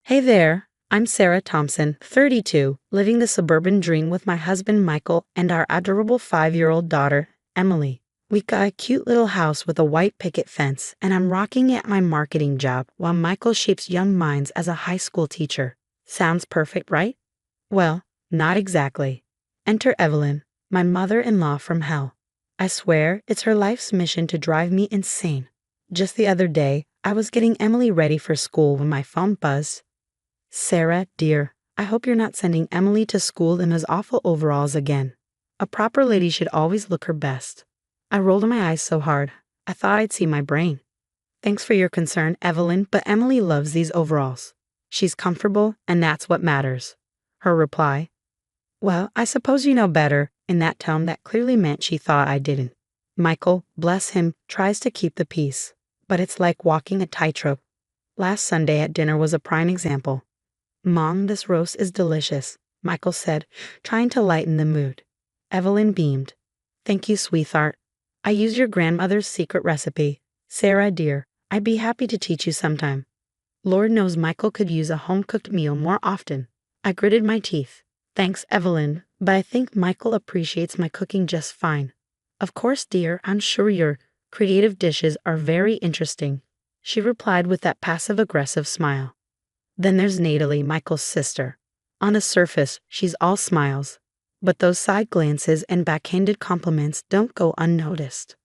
Hey there, I'm Sarah Thompson, 32, living the suburban dream with my husband Michael and our adorable 5-year-old daughter, Emily. We've got a cute little house with a white picket fence, and I'm rocking at my marketing job while Michael shapes young minds as a high school teacher. Sounds perfect, right? Well, not exactly. Enter Evelyn, my mother-in-law from hell. I swear it's her life's mission to drive me insane. Just the other day, I was getting Emily ready for school when my phone buzzed. Sarah, dear, I hope you're not sending Emily to school in those awful overalls again. A proper lady should always look her best. I rolled my eyes so hard, I thought I'd see my brain. Thanks for your concern, Evelyn, but Emily loves these overalls. She's comfortable, and that's what matters. Her reply, well, I suppose you know better, in that tone that clearly meant she thought I didn't. Michael, bless him, tries to keep the peace, but it's like walking a tightrope. Last Sunday at dinner was a prime example. Mom, this roast is delicious, Michael said, trying to lighten the mood. Evelyn beamed. Thank you, sweetheart. I use your grandmother's secret recipe. Sarah, dear, I'd be happy to teach you sometime. Lord knows Michael could use a home-cooked meal more often. I gritted my teeth. Thanks, Evelyn, but I think Michael appreciates my cooking just fine. Of course, dear, I'm sure your creative dishes are very interesting, she replied with that passive-aggressive smile. Then there's Natalie, Michael's sister. On the surface, she's all smiles, but those side glances and backhanded compliments don't go unnoticed.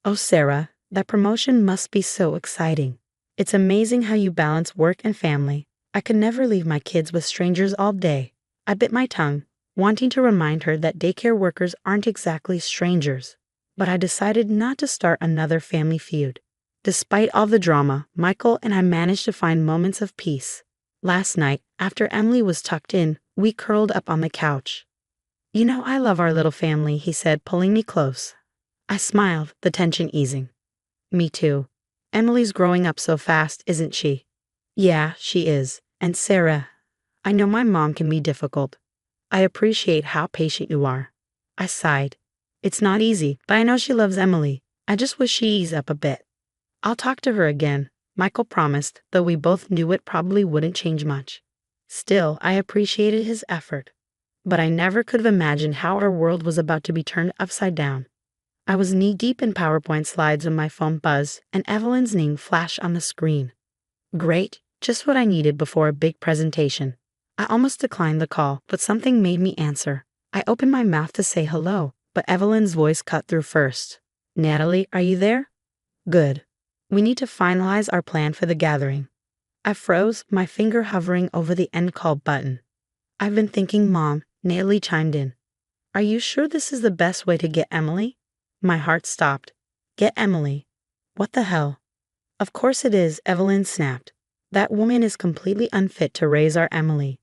Oh, Sarah, that promotion must be so exciting. It's amazing how you balance work and family. I could never leave my kids with strangers all day. I bit my tongue, wanting to remind her that daycare workers aren't exactly strangers, but I decided not to start another family feud. Despite all the drama, Michael and I managed to find moments of peace. Last night, after Emily was tucked in, we curled up on the couch. You know, I love our little family, he said, pulling me close. I smiled, the tension easing. Me too. Emily's growing up so fast, isn't she? Yeah, she is. And Sarah, I know my mom can be difficult. I appreciate how patient you are. I sighed. It's not easy, but I know she loves Emily. I just wish she eased up a bit. I'll talk to her again, Michael promised, though we both knew it probably wouldn't change much. Still, I appreciated his effort. But I never could have imagined how our world was about to be turned upside down. I was knee-deep in PowerPoint slides when my phone buzzed, and Evelyn's name flashed on the screen. Great, just what I needed before a big presentation. I almost declined the call, but something made me answer. I opened my mouth to say hello, but Evelyn's voice cut through first. Natalie, are you there? Good. We need to finalize our plan for the gathering. I froze, my finger hovering over the end call button. I've been thinking, Mom, Natalie chimed in. Are you sure this is the best way to get Emily? My heart stopped. Get Emily? What the hell? Of course it is, Evelyn snapped. That woman is completely unfit to raise our Emily.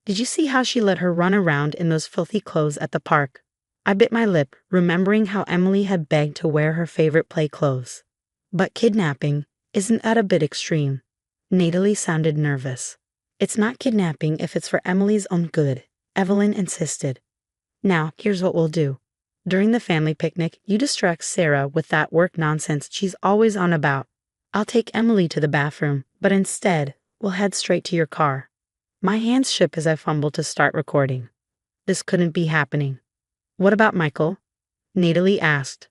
Did you see how she let her run around in those filthy clothes at the park? I bit my lip, remembering how Emily had begged to wear her favorite play clothes. But kidnapping, isn't that a bit extreme? Natalie sounded nervous. It's not kidnapping if it's for Emily's own good, Evelyn insisted. Now, here's what we'll do. During the family picnic, you distract Sarah with that work nonsense she's always on about. I'll take Emily to the bathroom, but instead, we'll head straight to your car. My hands shook as I fumbled to start recording. This couldn't be happening. What about Michael? Natalie asked.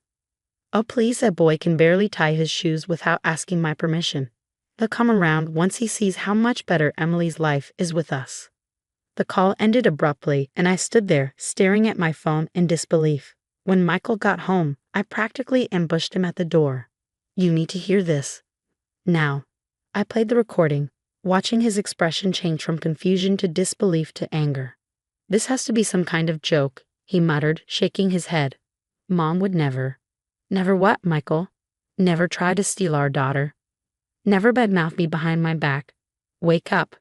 Oh, please, that boy can barely tie his shoes without asking my permission. He'll come around once he sees how much better Emily's life is with us. The call ended abruptly, and I stood there, staring at my phone in disbelief. When Michael got home, I practically ambushed him at the door. You need to hear this. Now. I played the recording, watching his expression change from confusion to disbelief to anger. This has to be some kind of joke, he muttered, shaking his head. Mom would never. Never what, Michael? Never try to steal our daughter. Never badmouth me behind my back. Wake up.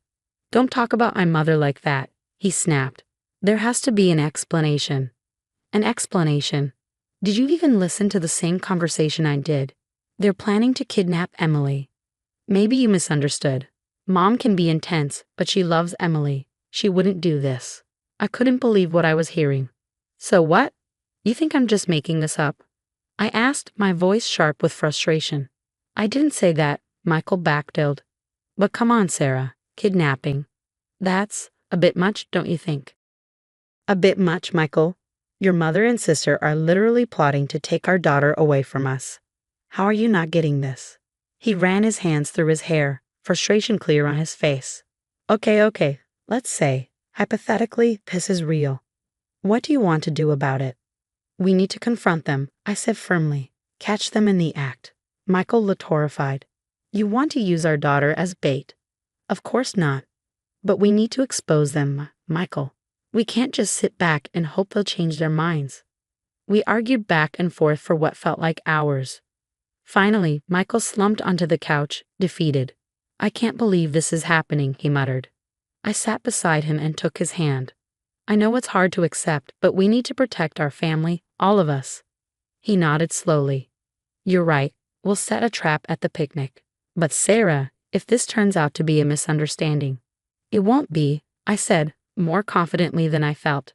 Don't talk about my mother like that, he snapped. There has to be an explanation. An explanation. Did you even listen to the same conversation I did? They're planning to kidnap Emily. Maybe you misunderstood. Mom can be intense, but she loves Emily. She wouldn't do this. I couldn't believe what I was hearing. So what? You think I'm just making this up? I asked, my voice sharp with frustration. I didn't say that, Michael backpedaled. But come on, Sarah. Kidnapping. That's a bit much, don't you think? A bit much, Michael. Your mother and sister are literally plotting to take our daughter away from us. How are you not getting this? He ran his hands through his hair, frustration clear on his face. Okay, let's say, hypothetically, this is real. What do you want to do about it? We need to confront them, I said firmly. Catch them in the act. Michael looked horrified. You want to use our daughter as bait? Of course not. But we need to expose them, Michael. We can't just sit back and hope they'll change their minds. We argued back and forth for what felt like hours. Finally, Michael slumped onto the couch, defeated. I can't believe this is happening, he muttered. I sat beside him and took his hand. I know it's hard to accept, but we need to protect our family, all of us. He nodded slowly. You're right, we'll set a trap at the picnic. But Sarah, if this turns out to be a misunderstanding. It won't be, I said, more confidently than I felt.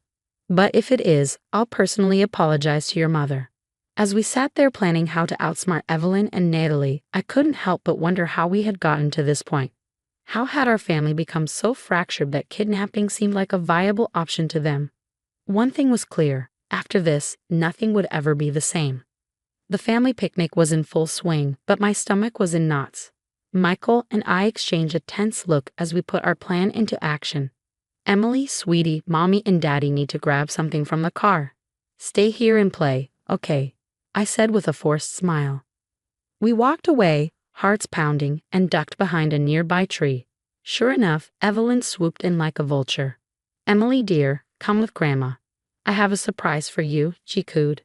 But if it is, I'll personally apologize to your mother. As we sat there planning how to outsmart Evelyn and Natalie, I couldn't help but wonder how we had gotten to this point. How had our family become so fractured that kidnapping seemed like a viable option to them? One thing was clear, after this, nothing would ever be the same. The family picnic was in full swing, but my stomach was in knots. Michael and I exchanged a tense look as we put our plan into action. Emily, sweetie, mommy and daddy need to grab something from the car. Stay here and play, okay, I said with a forced smile. We walked away, hearts pounding, and ducked behind a nearby tree. Sure enough, Evelyn swooped in like a vulture. Emily dear, come with Grandma. I have a surprise for you, she cooed.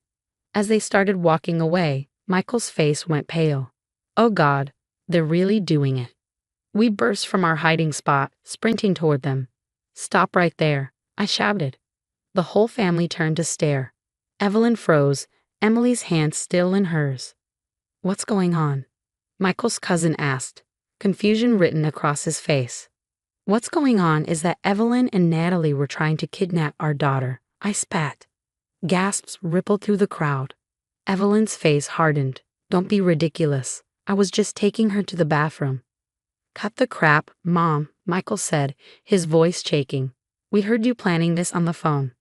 As they started walking away, Michael's face went pale. Oh God, they're really doing it. We burst from our hiding spot, sprinting toward them. Stop right there, I shouted. The whole family turned to stare. Evelyn froze, Emily's hand still in hers. What's going on? Michael's cousin asked, confusion written across his face. What's going on is that Evelyn and Natalie were trying to kidnap our daughter, I spat. Gasps rippled through the crowd. Evelyn's face hardened. Don't be ridiculous. I was just taking her to the bathroom. Cut the crap, Mom, Michael said, his voice shaking. We heard you planning this on the phone.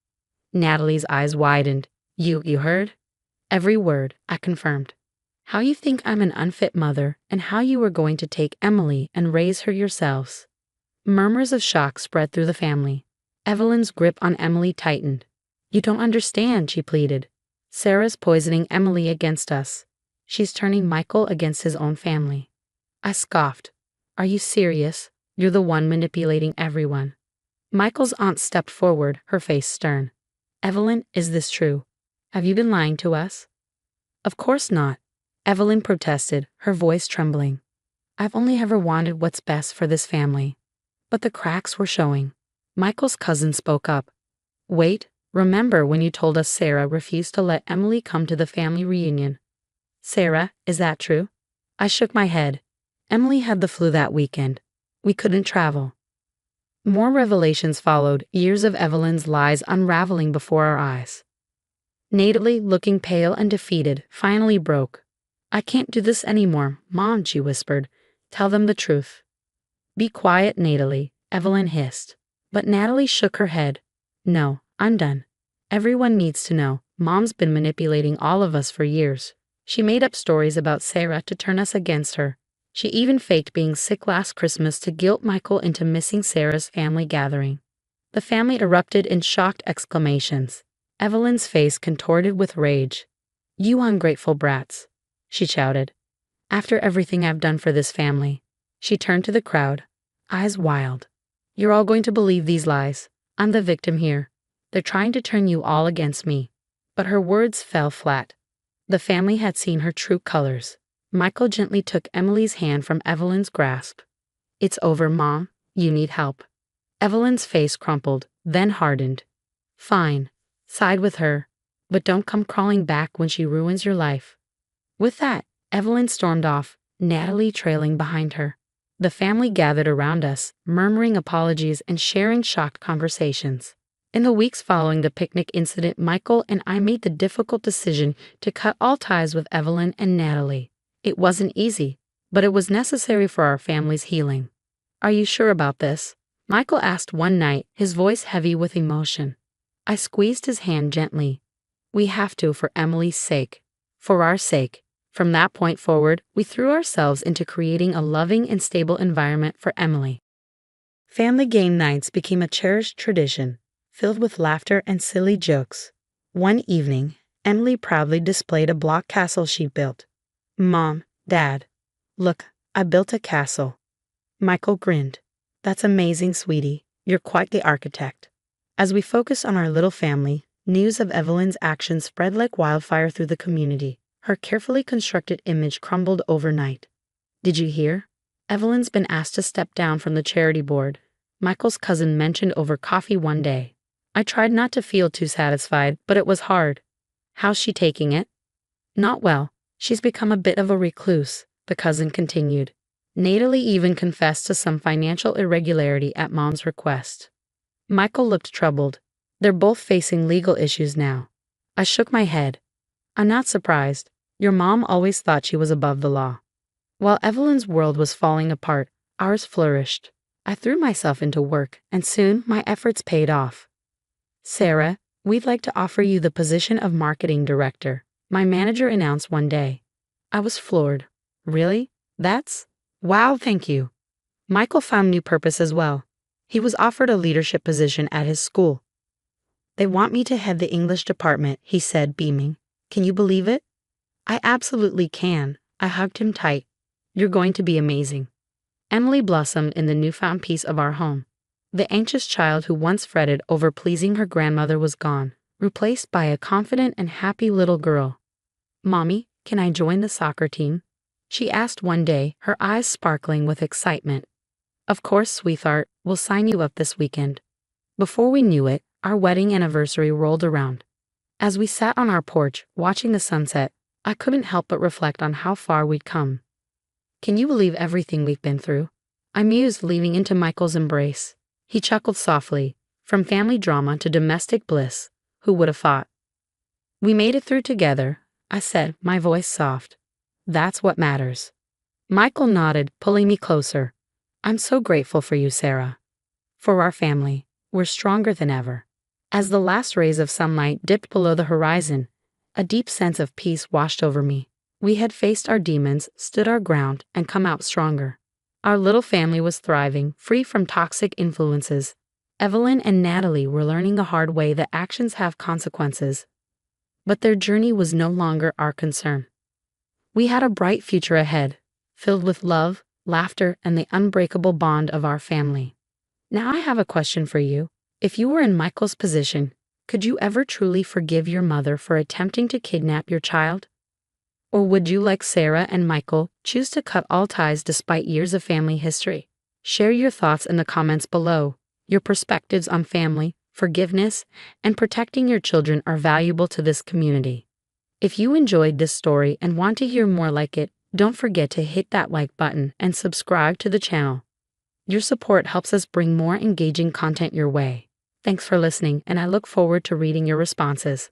Natalie's eyes widened. You heard? Every word, I confirmed. How you think I'm an unfit mother, and how you were going to take Emily and raise her yourselves. Murmurs of shock spread through the family. Evelyn's grip on Emily tightened. You don't understand, she pleaded. Sarah's poisoning Emily against us. She's turning Michael against his own family. I scoffed. Are you serious? You're the one manipulating everyone. Michael's aunt stepped forward, her face stern. Evelyn, is this true? Have you been lying to us? Of course not. Evelyn protested, her voice trembling. I've only ever wanted what's best for this family. But the cracks were showing. Michael's cousin spoke up. Wait, remember when you told us Sarah refused to let Emily come to the family reunion? Sarah, is that true? I shook my head. Emily had the flu that weekend. We couldn't travel. More revelations followed, years of Evelyn's lies unraveling before our eyes. Natalie, looking pale and defeated, finally broke. I can't do this anymore, Mom, she whispered. Tell them the truth. Be quiet, Natalie, Evelyn hissed. But Natalie shook her head. No, I'm done. Everyone needs to know. Mom's been manipulating all of us for years. She made up stories about Sarah to turn us against her. She even faked being sick last Christmas to guilt Michael into missing Sarah's family gathering. The family erupted in shocked exclamations. Evelyn's face contorted with rage. You ungrateful brats, she shouted. After everything I've done for this family. She turned to the crowd, eyes wild. You're all going to believe these lies. I'm the victim here. They're trying to turn you all against me. But her words fell flat. The family had seen her true colors. Michael gently took Emily's hand from Evelyn's grasp. It's over, Mom. You need help. Evelyn's face crumpled, then hardened. Fine. Side with her. But don't come crawling back when she ruins your life. With that, Evelyn stormed off, Natalie trailing behind her. The family gathered around us, murmuring apologies and sharing shocked conversations. In the weeks following the picnic incident, Michael and I made the difficult decision to cut all ties with Evelyn and Natalie. It wasn't easy, but it was necessary for our family's healing. Are you sure about this? Michael asked one night, his voice heavy with emotion. I squeezed his hand gently. We have to for Emily's sake. For our sake. From that point forward, we threw ourselves into creating a loving and stable environment for Emily. Family game nights became a cherished tradition, filled with laughter and silly jokes. One evening, Emily proudly displayed a block castle she built. Mom, Dad, look, I built a castle. Michael grinned. That's amazing, sweetie. You're quite the architect. As we focused on our little family, news of Evelyn's actions spread like wildfire through the community. Her carefully constructed image crumbled overnight. Did you hear? Evelyn's been asked to step down from the charity board, Michael's cousin mentioned over coffee one day. I tried not to feel too satisfied, but it was hard. How's she taking it? Not well. She's become a bit of a recluse, the cousin continued. Natalie even confessed to some financial irregularity at Mom's request. Michael looked troubled. They're both facing legal issues now. I shook my head. I'm not surprised. Your mom always thought she was above the law. While Evelyn's world was falling apart, ours flourished. I threw myself into work, and soon my efforts paid off. Sarah, we'd like to offer you the position of marketing director, my manager announced one day. I was floored. Really? Wow, thank you. Michael found new purpose as well. He was offered a leadership position at his school. They want me to head the English department, he said, beaming. Can you believe it? I absolutely can. I hugged him tight. You're going to be amazing. Emily blossomed in the newfound peace of our home. The anxious child who once fretted over pleasing her grandmother was gone, replaced by a confident and happy little girl. Mommy, can I join the soccer team? She asked one day, her eyes sparkling with excitement. Of course, sweetheart, we'll sign you up this weekend. Before we knew it, our wedding anniversary rolled around. As we sat on our porch, watching the sunset, I couldn't help but reflect on how far we'd come. Can you believe everything we've been through? I mused, leaning into Michael's embrace. He chuckled softly. From family drama to domestic bliss, who would have thought? We made it through together, I said, my voice soft. That's what matters. Michael nodded, pulling me closer. I'm so grateful for you, Sarah. For our family, we're stronger than ever. As the last rays of sunlight dipped below the horizon, a deep sense of peace washed over me. We had faced our demons, stood our ground, and come out stronger. Our little family was thriving, free from toxic influences. Evelyn and Natalie were learning the hard way that actions have consequences. But their journey was no longer our concern. We had a bright future ahead, filled with love, laughter, and the unbreakable bond of our family. Now I have a question for you. If you were in Michael's position, could you ever truly forgive your mother for attempting to kidnap your child? Or would you, like Sarah and Michael, choose to cut all ties despite years of family history? Share your thoughts in the comments below. Your perspectives on family, forgiveness, and protecting your children are valuable to this community. If you enjoyed this story and want to hear more like it, don't forget to hit that like button and subscribe to the channel. Your support helps us bring more engaging content your way. Thanks for listening, and I look forward to reading your responses.